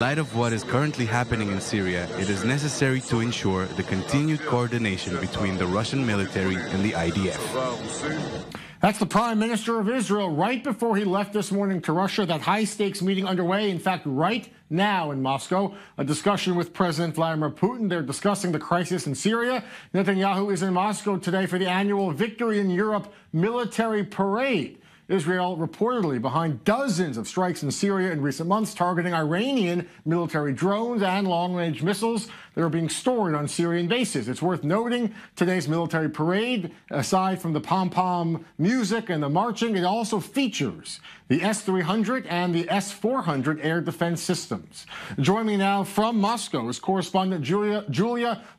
In light of what is currently happening in Syria, it is necessary to ensure the continued coordination between the Russian military and the IDF. That's the Prime Minister of Israel right before he left this morning to Russia. That high-stakes meeting underway, in fact, right now in Moscow. A discussion with President Vladimir Putin. They're discussing the crisis in Syria. Netanyahu is in Moscow today for the annual Victory in Europe military parade. Israel reportedly behind dozens of strikes in Syria in recent months, targeting Iranian military drones and long-range missiles that are being stored on Syrian bases. It's worth noting today's military parade, aside from the pom-pom music and the marching, it also features the S-300 and the S-400 air defense systems. Joining me now from Moscow is correspondent Julia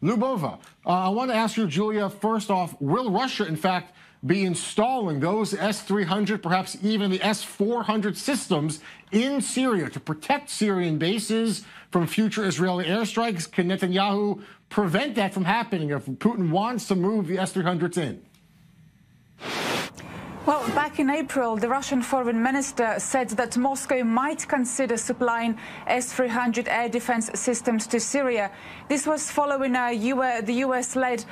Lubova. I want to ask you, Julia, first off, will Russia, in fact, be installing those S-300, perhaps even the S-400 systems in Syria to protect Syrian bases from future Israeli airstrikes? Can Netanyahu prevent that from happening if Putin wants to move the S-300s in? Well, back in April, the Russian foreign minister said that Moscow might consider supplying S-300 air defense systems to Syria. This was following the US-led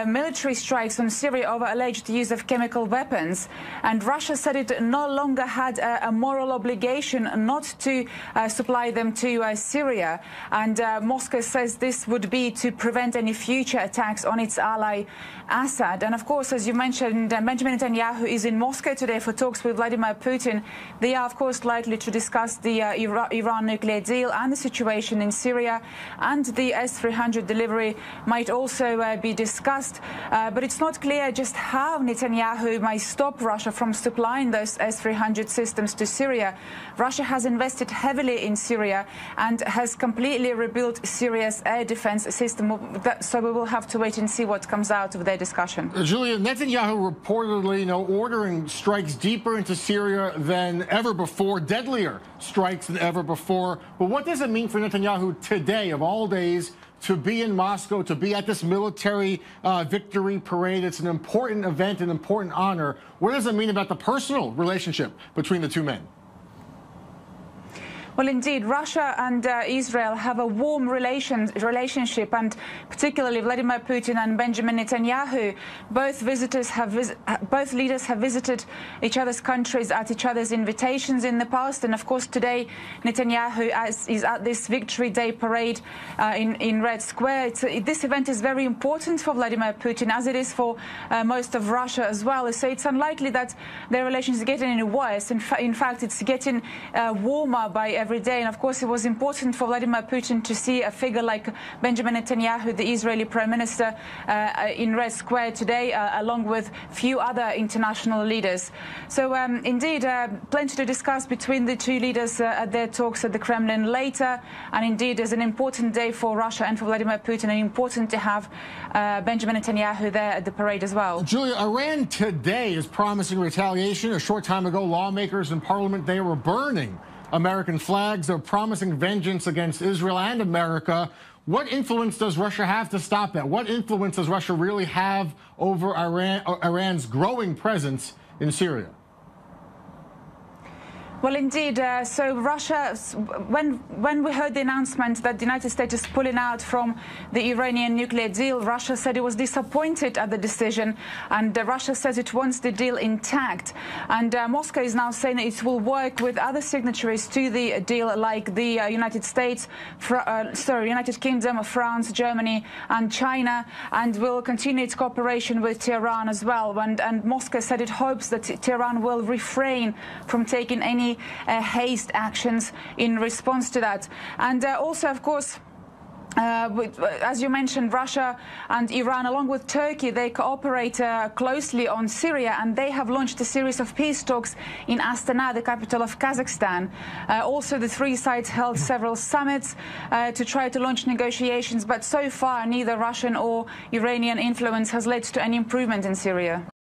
military strikes on Syria over alleged use of chemical weapons. And Russia said it no longer had a moral obligation not to supply them to Syria. And Moscow says this would be to prevent any future attacks on its ally Assad. And of course, as you mentioned, Benjamin Netanyahu is in Moscow today for talks with Vladimir Putin. They are, of course, likely to discuss the Iran nuclear deal and the situation in Syria, and the S-300 delivery might also be discussed. But it's not clear just how Netanyahu might stop Russia from supplying those S-300 systems to Syria. Russia has invested heavily in Syria and has completely rebuilt Syria's air defense system. So we will have to wait and see what comes out of their discussion. Julia, Netanyahu reportedly, ordering strikes deeper into Syria than ever before, deadlier strikes than ever before. But what does it mean for Netanyahu today, of all days, to be in Moscow, to be at this military victory parade? It's an important event, an important honor. What does it mean about the personal relationship between the two men? Well, indeed, Russia and Israel have a warm relationship, and particularly Vladimir Putin and Benjamin Netanyahu. Both leaders have visited each other's countries at each other's invitations in the past, and of course today Netanyahu is at this Victory Day parade in Red Square. This event is very important for Vladimir Putin, as it is for most of Russia as well. So it's unlikely that their relations are getting any worse. In fact, it's getting warmer by every day. And of course, it was important for Vladimir Putin to see a figure like Benjamin Netanyahu, the Israeli Prime Minister, in Red Square today, along with few other international leaders. So indeed, plenty to discuss between the two leaders at their talks at the Kremlin later. And indeed, it's an important day for Russia and for Vladimir Putin, and important to have Benjamin Netanyahu there at the parade as well. Julia, Iran today is promising retaliation. A short time ago, lawmakers in parliament, they were burning American flags. They're promising vengeance against Israel and America. What influence does Russia have to stop that? What influence does Russia really have over Iran's growing presence in Syria? Well, indeed. So Russia, when we heard the announcement that the United States is pulling out from the Iranian nuclear deal, Russia said it was disappointed at the decision, and Russia says it wants the deal intact. And Moscow is now saying that it will work with other signatories to the deal, like the United Kingdom, France, Germany, and China, and will continue its cooperation with Tehran as well. And Moscow said it hopes that Tehran will refrain from taking any haste actions in response to that. And also, of course, as you mentioned, Russia and Iran, along with Turkey, they cooperate closely on Syria, and they have launched a series of peace talks in Astana, the capital of Kazakhstan. Also, the three sides held several summits to try to launch negotiations, but so far neither Russian or Iranian influence has led to any improvement in Syria.